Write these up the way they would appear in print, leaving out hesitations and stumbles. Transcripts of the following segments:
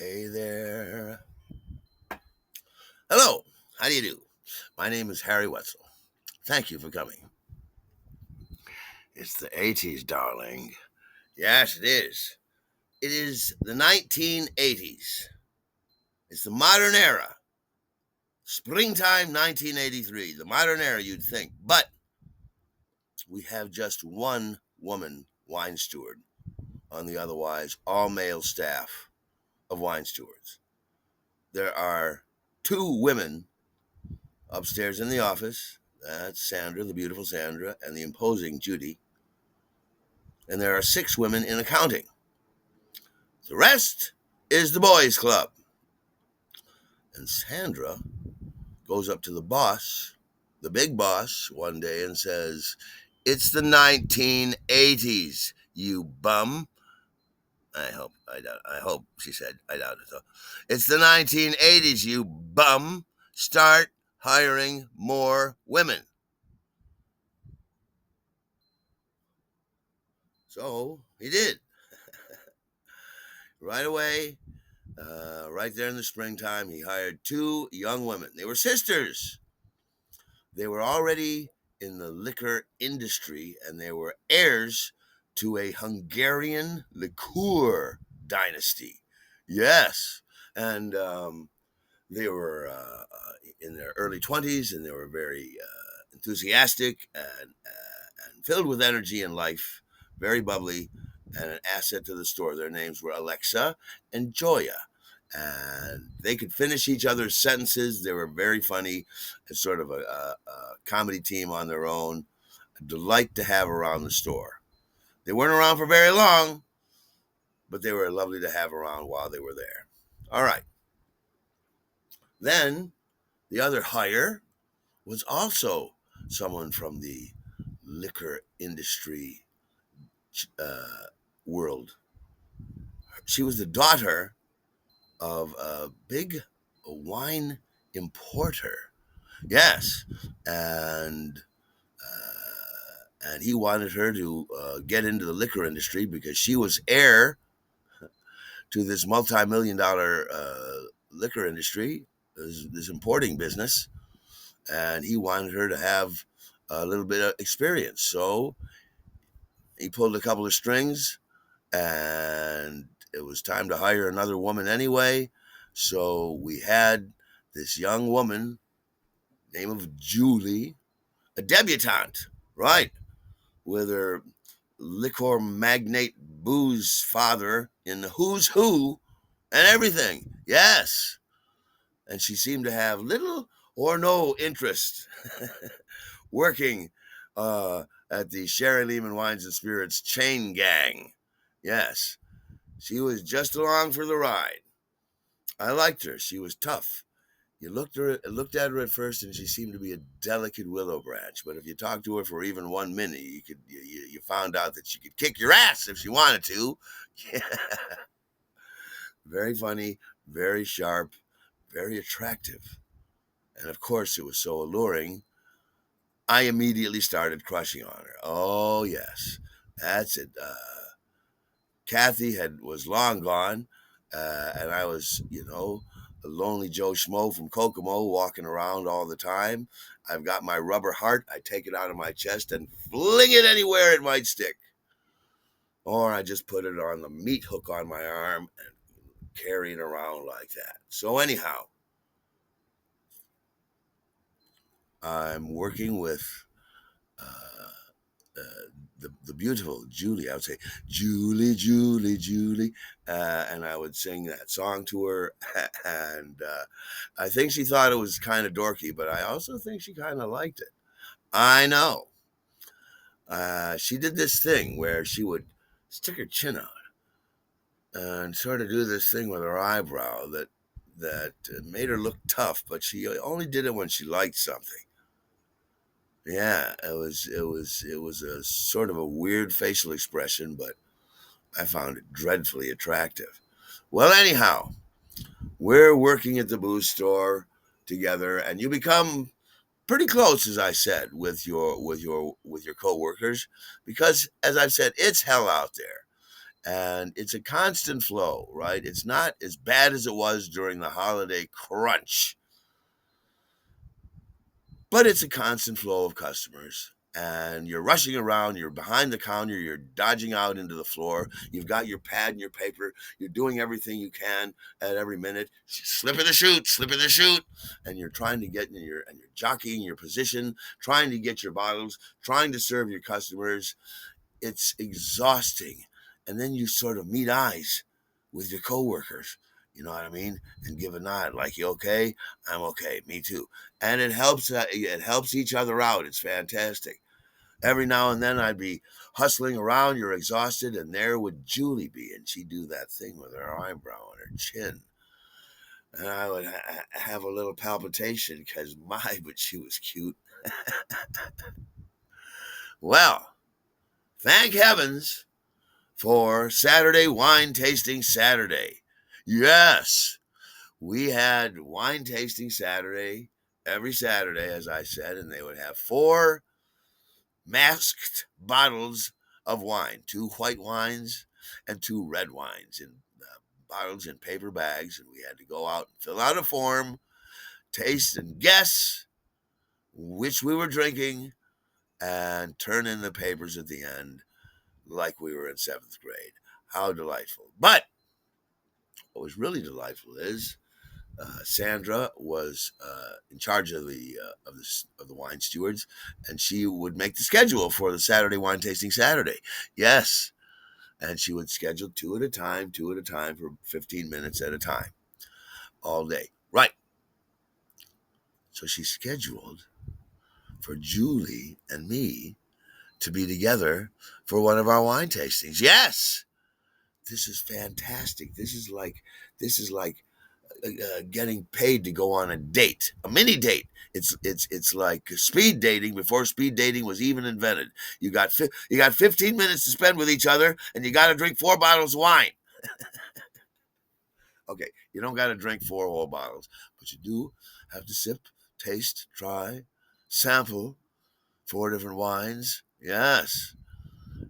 Hey there. Hello. How do you do? My name is Harry Wetzel. Thank you for coming. It's the 80s, darling. Yes, it is. It is the 1980s. It's the modern era. Springtime 1983. The modern era, you'd think. But we have just one woman wine steward on the otherwise all male staff of wine stewards. There are two women upstairs in the office. That's Sandra, the beautiful Sandra, and the imposing Judy. And there are six women in accounting. The rest is the boys' club. And Sandra goes up to the boss, the big boss, one day and says, "It's the 1980s, you bum." I hope, she said. I doubt it, though. "It's the 1980s, you bum. Start hiring more women." So he did. Right away, right there in the springtime, he hired two young women. They were sisters. They were already in the liquor industry, and they were heirs to a Hungarian liqueur dynasty. Yes. And they were in their early 20s, and they were very enthusiastic and filled with energy and life, very bubbly, and an asset to the store. Their names were Alexa and Joya. And they could finish each other's sentences. They were very funny, as sort of a comedy team on their own. A delight to have around the store. They weren't around for very long, but they were lovely to have around while they were there. All right. Then the other hire was also someone from the liquor industry world. She was the daughter of a big wine importer. Yes, and he wanted her to get into the liquor industry because she was heir to this multi-million-dollar liquor industry, this importing business, and he wanted her to have a little bit of experience. So he pulled a couple of strings, and it was time to hire another woman anyway. So we had this young woman, name of Julie, a debutante, right, with her liquor magnate booze father in the who's who and everything. Yes. And she seemed to have little or no interest working at the Sherry Lehman Wines and Spirits chain gang. Yes. She was just along for the ride. I liked her. She was tough. You looked at her at first, and she seemed to be a delicate willow branch. But if you talked to her for even 1 minute, you found out that she could kick your ass if she wanted to. Yeah. Very funny, very sharp, very attractive, and of course, it was so alluring. I immediately started crushing on her. Oh yes, that's it. Kathy was long gone, and I was, a lonely Joe Schmo from Kokomo walking around all the time. I've got my rubber heart. I take it out of my chest and fling it anywhere it might stick. Or I just put it on the meat hook on my arm and carry it around like that. So anyhow, I'm working with the beautiful Julie. I would say, "Julie, Julie, Julie," and I would sing that song to her. And I think she thought it was kind of dorky, but I also think she kind of liked it. I know. She did this thing where she would stick her chin out and sort of do this thing with her eyebrow that made her look tough, but she only did it when she liked something. Yeah, it was a sort of a weird facial expression, but I found it dreadfully attractive. Well, anyhow, we're working at the booze store together, and you become pretty close, as I said, with your coworkers, because, as I've said, it's hell out there, And it's a constant flow, right? It's not as bad as it was during the holiday crunch, but it's a constant flow of customers. And you're rushing around, you're behind the counter, you're dodging out into the floor, you've got your pad and your paper, you're doing everything you can at every minute, slip in the chute, slip in the chute, and you're trying to get in your, and you're jockeying your position, trying to get your bottles, trying to serve your customers. It's exhausting. And then you sort of meet eyes with your coworkers, you know what I mean? And give a nod like, you okay? I'm okay. Me too. And it helps each other out. It's fantastic. Every now and then I'd be hustling around, you're exhausted, and there would Julie be, and she'd do that thing with her eyebrow and her chin. And I would have a little palpitation because my, but she was cute. Well, thank heavens for Saturday Wine Tasting Saturday. Yes, we had wine tasting Saturday every Saturday, as I said, and they would have 4 masked bottles of wine, 2 white wines and 2 red wines in bottles in paper bags. And we had to go out and fill out a form, taste and guess which we were drinking, and turn in the papers at the end like we were in 7th grade. How delightful. But what was really delightful is Sandra was in charge of the wine stewards, and she would make the schedule for the Saturday wine tasting Saturday. Yes, and she would schedule 2 at a time for 15 minutes at a time, all day. Right. So she scheduled for Julie and me to be together for one of our wine tastings. Yes, this is fantastic. This is like getting paid to go on a date, a mini date. It's like speed dating before speed dating was even invented. You got 15 minutes to spend with each other, and you got to drink 4 bottles of wine. Okay, you don't got to drink 4 whole bottles, but you do have to sip, taste, try, sample 4 different wines. Yes,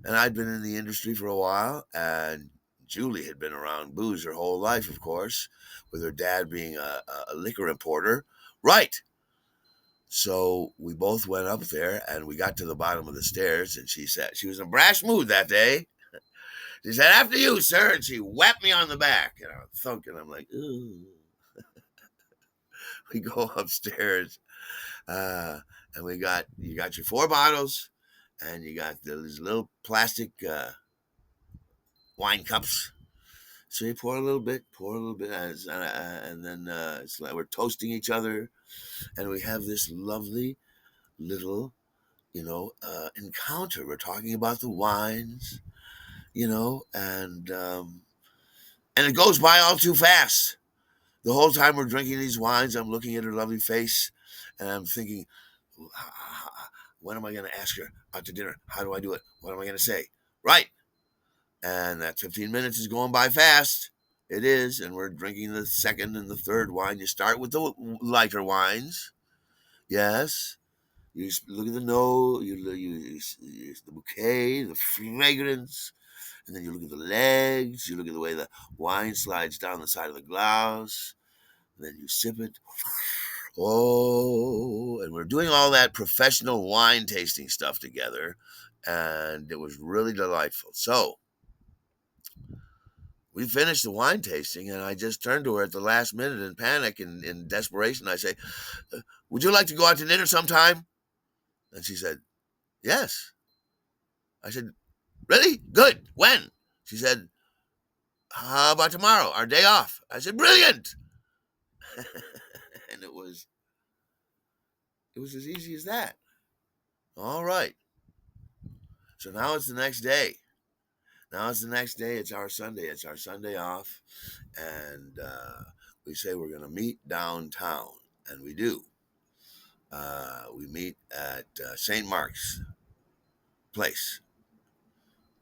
and I'd been in the industry for a while, and Julie had been around booze her whole life, of course, with her dad being a liquor importer. Right. So we both went up there, and we got to the bottom of the stairs, and she said, she was in a brash mood that day. She said, "After you, sir." And she whapped me on the back. And I'm thunking. I'm like, ooh. We go upstairs, and you got your 4 bottles, and you got these little plastic wine cups. So you pour a little bit, and then it's like we're toasting each other, and we have this lovely little, encounter. We're talking about the wines, and it goes by all too fast. The whole time we're drinking these wines, I'm looking at her lovely face, and I'm thinking, when am I going to ask her out to dinner? How do I do it? What am I going to say? Right. And that 15 minutes is going by fast. It is. And we're drinking the second and the third wine. You start with the lighter wines. Yes. You look at the nose, the bouquet, the fragrance, and then you look at the legs. You look at the way the wine slides down the side of the glass. And then you sip it. Oh, and we're doing all that professional wine tasting stuff together. And it was really delightful. So, we finished the wine tasting, and I just turned to her at the last minute in panic and in desperation. I say, "Would you like to go out to dinner sometime?" And she said, "Yes." I said, "Really? Good. When?" She said, "How about tomorrow, our day off?" I said, "Brilliant." And it was as easy as that. All right. So now it's the next day. It's our Sunday. It's our Sunday off. And we say we're going to meet downtown. And we do. We meet at St. Mark's Place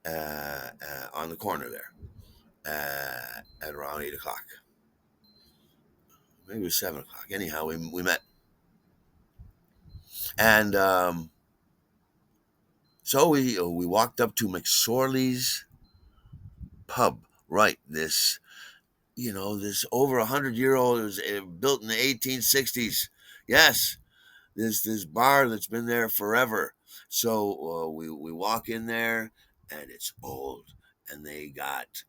on the corner there at around 8 o'clock. Maybe it was 7 o'clock. Anyhow, we met. And so we walked up to McSorley's pub. Right. This over 100-year-old, it was built in the 1860s. Yes, this bar that's been there forever. So we walk in there, and it's old, and they got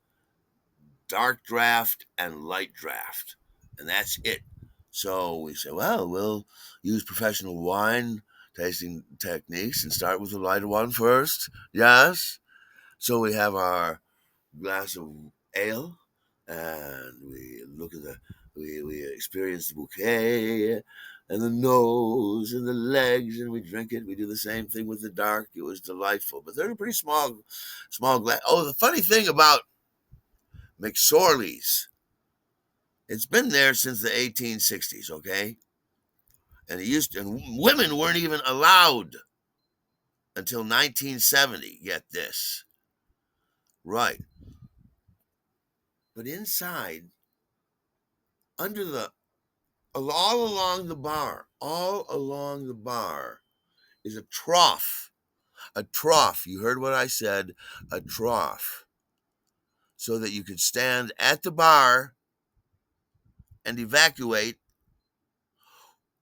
dark draft and light draft, and that's it. So we say, well, we'll use professional wine tasting techniques and start with the lighter one first. Yes. So we have our glass of ale, and we look at we experience the bouquet and the nose and the legs, and we drink it. We do the same thing with the dark. It was delightful, but they're a pretty small glass. Oh, the funny thing about McSorley's, it's been there since the 1860s, okay? And women weren't even allowed until 1970. Get this. Right. But inside, under the all along the bar is a trough. A trough. You heard what I said, a trough. So that you could stand at the bar and evacuate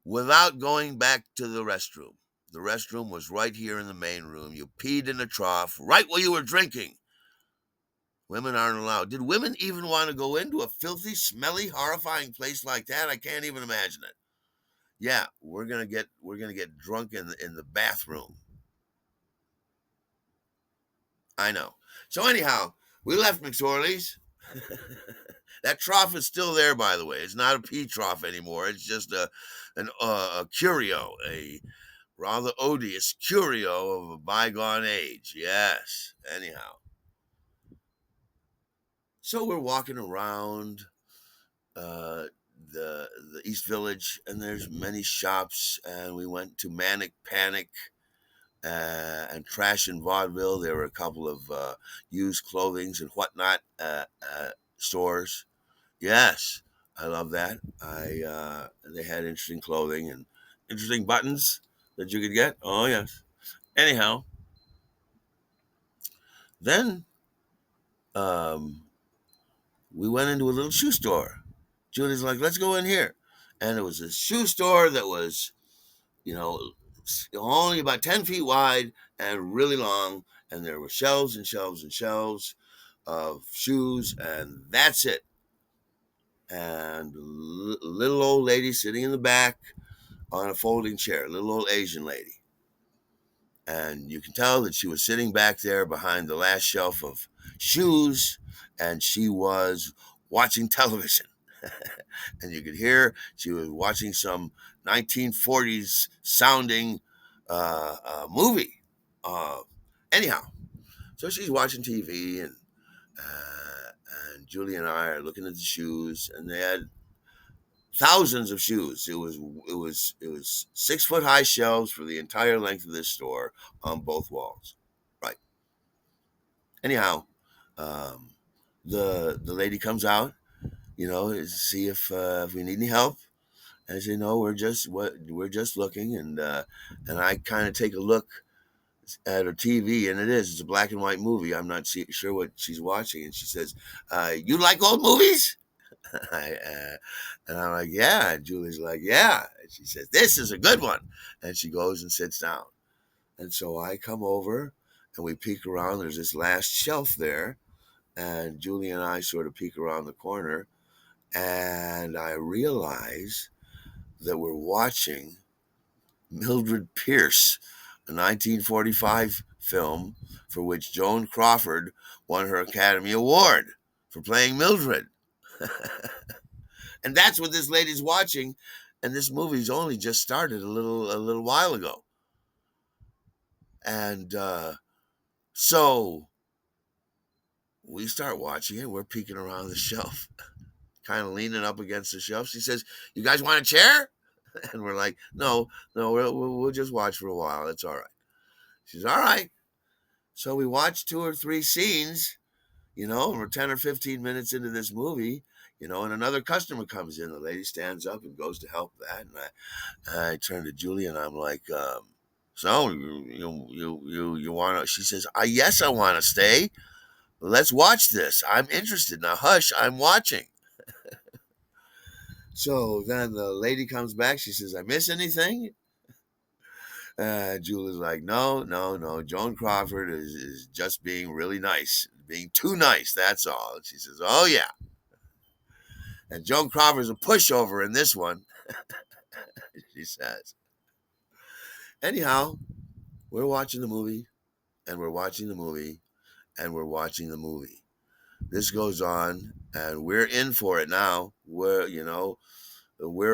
without going back to the restroom. The restroom was right here in the main room. You peed in the trough right while you were drinking. Women aren't allowed. Did women even want to go into a filthy, smelly, horrifying place like that? I can't even imagine it. Yeah, we're gonna get drunk in the bathroom. I know. So anyhow, we left McSorley's. That trough is still there, by the way. It's not a pee trough anymore. It's just a curio, a rather odious curio of a bygone age. Yes. Anyhow, so we're walking around uh, the East Village, and there's many shops, and we went to Manic Panic and Trash and Vaudeville. There were a couple of used clothings and whatnot stores. Yes, I love that. They had interesting clothing and interesting buttons that you could get. Oh yes. Anyhow, then um, we went into a little shoe store. Julie's like, "Let's go in here," and it was a shoe store that was, you know, only about 10 feet wide and really long, and there were shelves and shelves and shelves of shoes, and that's it. And little old lady sitting in the back on a folding chair, little old Asian lady. And you can tell that she was sitting back there behind the last shelf of shoes, and she was watching television. And you could hear she was watching some 1940s sounding movie. Uh, Anyhow, so she's watching TV, uh, and Julie and I are looking at the shoes, and they had thousands of shoes. It was 6 foot high shelves for the entire length of this store on both walls. Right. Anyhow, um, the lady comes out, to see if we need any help. And I say, no, we're just looking, and I kind of take a look at her TV, and it's a black and white movie. I'm not sure what she's watching, and she says, "You like old movies?" And I'm like, yeah. And Julie's like, yeah. And she says, this is a good one. And she goes and sits down. And so I come over, and we peek around. There's this last shelf there. And Julie and I sort of peek around the corner. And I realize that we're watching Mildred Pierce, a 1945 film for which Joan Crawford won her Academy Award for playing Mildred. And that's what this lady's watching, and this movie's only just started a little while ago. And so we start watching it. We're peeking around the shelf, kind of leaning up against the shelf. She says, "You guys want a chair?" And we're like, "No, no, we'll just watch for a while. It's all right." She's all right. So we watched 2 or 3 scenes, and we're 10 or 15 minutes into this movie, and another customer comes in. The lady stands up and goes to help that. And I turn to Julie, and I'm like, so you want to, she says, yes, I want to stay. Let's watch this. I'm interested. Now, hush, I'm watching. So then the lady comes back. She says, I miss anything? Julie's like, no, no, no. Joan Crawford is just being really nice, being too nice. That's all. And she says, oh, yeah. And Joan Crawford's a pushover in this one, she says. Anyhow, we're watching the movie, and we're watching the movie, and we're watching the movie. This goes on, and we're in for it now. We're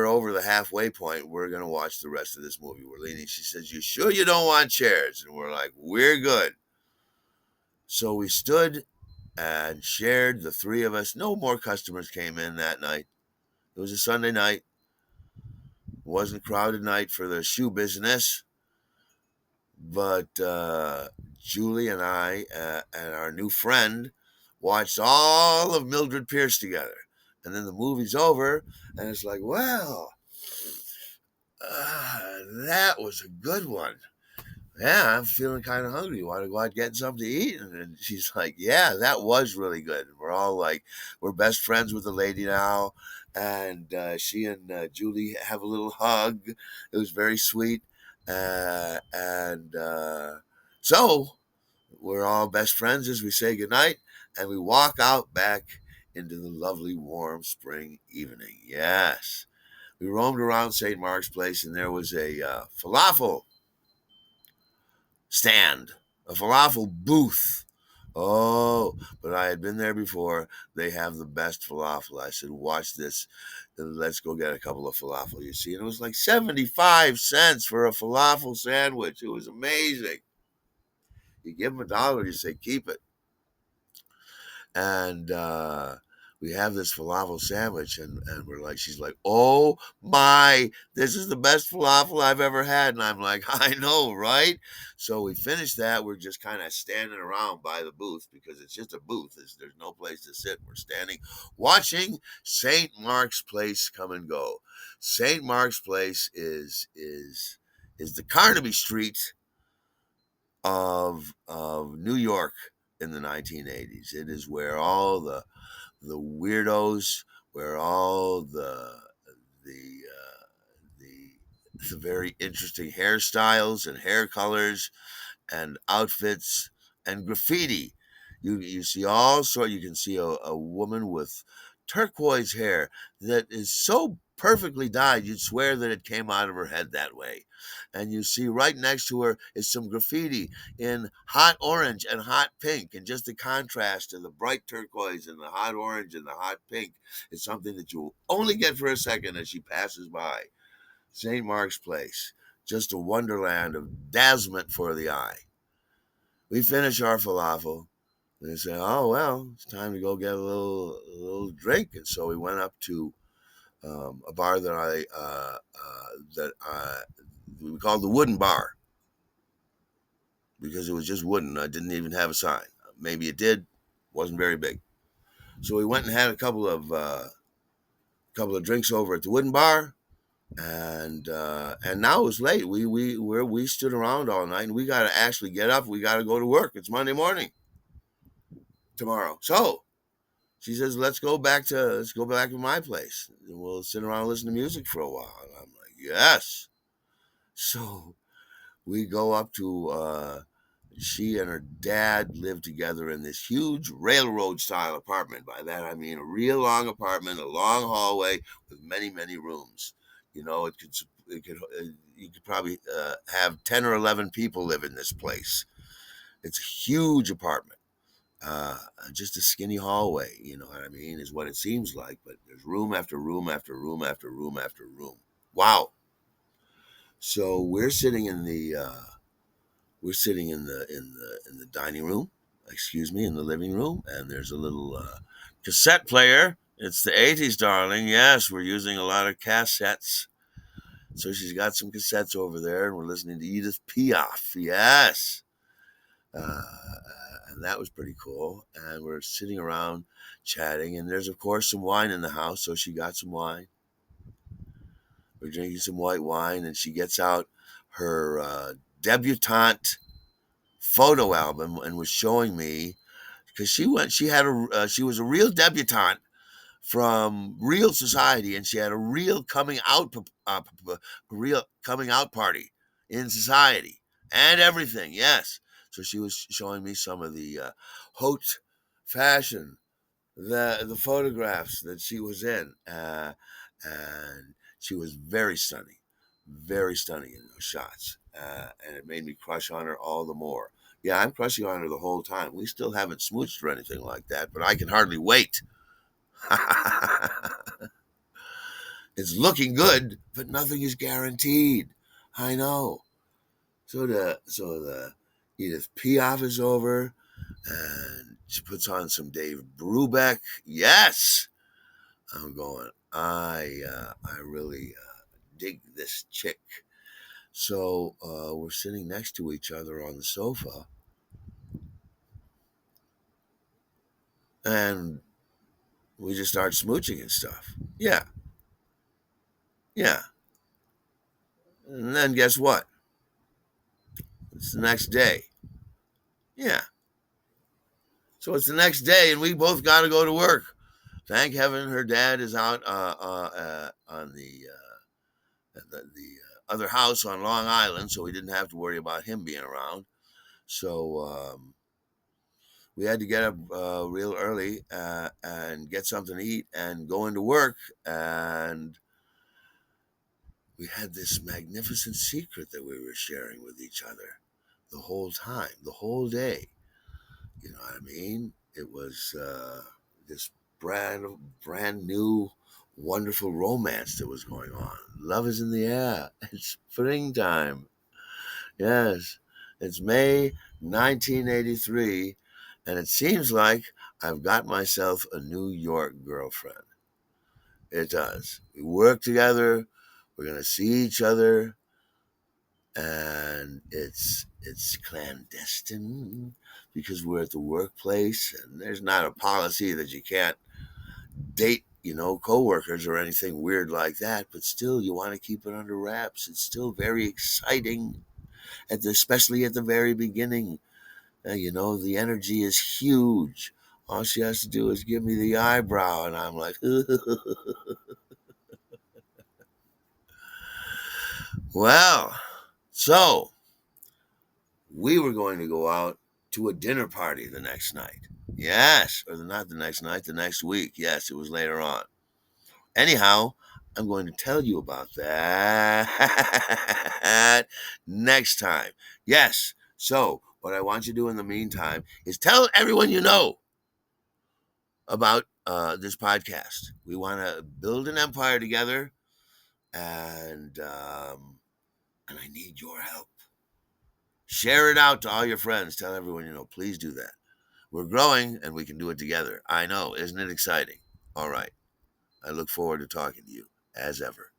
over the halfway point. We're going to watch the rest of this movie. We're leaving. She says, you sure you don't want chairs? And we're like, we're good. So we stood and shared, the three of us. No more customers came in that night. It was a Sunday night. It wasn't a crowded night for the shoe business. But Julie and I and our new friend watched all of Mildred Pierce together. And then the movie's over, and it's like, well, that was a good one. Yeah, I'm feeling kind of hungry. You want to go out and get something to eat? And she's like, yeah, that was really good. And we're all like, we're best friends with the lady now. And she and Julie have a little hug. It was very sweet. And so we're all best friends as we say goodnight. And we walk out back into the lovely warm spring evening. Yes. We roamed around St. Mark's Place, and there was a falafel stand, a falafel booth. Oh, but I had been there before. They have the best falafel. I said, watch this. Let's go get a couple of falafel, you see. And it was like 75 cents for a falafel sandwich. It was amazing. You give them $1, you say, keep it. And we have this falafel sandwich, and we're like, she's like, oh my, this is the best falafel I've ever had. And I'm like, I know, right? So we finished that. We're just kind of standing around by the booth because it's just a booth. There's no place to sit. We're standing watching St. Mark's Place come and go. St. Mark's Place is the Carnaby Street of New York in the 1980s. It is where all the weirdos, where all the the very interesting hairstyles and hair colors and outfits and graffiti. You see all sort. You can see a woman with turquoise hair that is so perfectly dyed you'd swear that it came out of her head that way. And you see right next to her is some graffiti in hot orange and hot pink, and just the contrast of the bright turquoise and the hot orange and the hot pink is something that you'll only get for a second as she passes by. St. Mark's Place, just a wonderland of dazzlement for the eye. We finish our falafel, and they say, "Oh well, it's time to go get a little drink." And so we went up to a bar that we called the Wooden Bar because it was just wooden. I didn't even have a sign. Maybe it did, wasn't very big. So we went and had a couple of drinks over at the Wooden Bar, and now it's late. We stood around all night, and we got to actually get up. We got to go to work. It's Monday morning tomorrow. So she says, let's go back to my place. And we'll sit around and listen to music for a while." And I'm like, yes. So we go up to. She and her dad lived together in this huge railroad style apartment. By that I mean a real long apartment, a long hallway with many, many rooms. You could probably have 10 or 11 people live in this place. It's a huge apartment. uh, just a skinny hallway, you know what I mean, is what it seems like. But there's room after room after room after room after room. Wow. So we're sitting in the dining room, excuse me, in the living room, and there's a little cassette player. It's the 80s, darling. Yes, we're using a lot of cassettes. So she's got some cassettes over there, and we're listening to Edith Piaf. Yes. Uh, and that was pretty cool. And we're sitting around chatting, and there's, of course, some wine in the house. So she got some wine. We're drinking some white wine, and she gets out her Debutante photo album and was showing me because she was a real debutante from real society, and she had a real real coming out party in society and everything. Yes, so she was showing me some of the haute fashion, the photographs that she was in, and she was very stunning in those shots, and it made me crush on her all the more. Yeah, I'm crushing on her the whole time. We still haven't smooched or anything like that, but I can hardly wait. It's looking good, but nothing is guaranteed. I know. So the Edith Piaf is over, and she puts on some Dave Brubeck. Yes, I'm going. I really dig this chick. So we're sitting next to each other on the sofa, and we just start smooching and stuff. Yeah, yeah. And then guess what? It's the next day. Yeah. So it's the next day, and we both got to go to work. Thank heaven her dad is out on the other house on Long Island, so we didn't have to worry about him being around. So we had to get up real early and get something to eat and go into work. And we had this magnificent secret that we were sharing with each other the whole time, the whole day. You know what I mean? It was this brand new, wonderful romance that was going on. Love is in the air. It's springtime. Yes, it's May 1983, and it seems like I've got myself a New York girlfriend. It does. We work together. We're gonna see each other, and it's clandestine because we're at the workplace, and there's not a policy that you can't date, coworkers or anything weird like that. But still, you want to keep it under wraps. It's still very exciting, especially at the very beginning. The energy is huge. All she has to do is give me the eyebrow, and I'm like, well, so we were going to go out to a dinner party the next night. Yes, or not the next night, the next week. Yes, it was later on. Anyhow, I'm going to tell you about that next time. Yes. So, what I want you to do in the meantime is tell everyone you know about this podcast. We want to build an empire together, and I need your help. Share it out to all your friends. Tell everyone you know. Please do that. We're growing, and we can do it together. I know, isn't it exciting? All right. I look forward to talking to you as ever.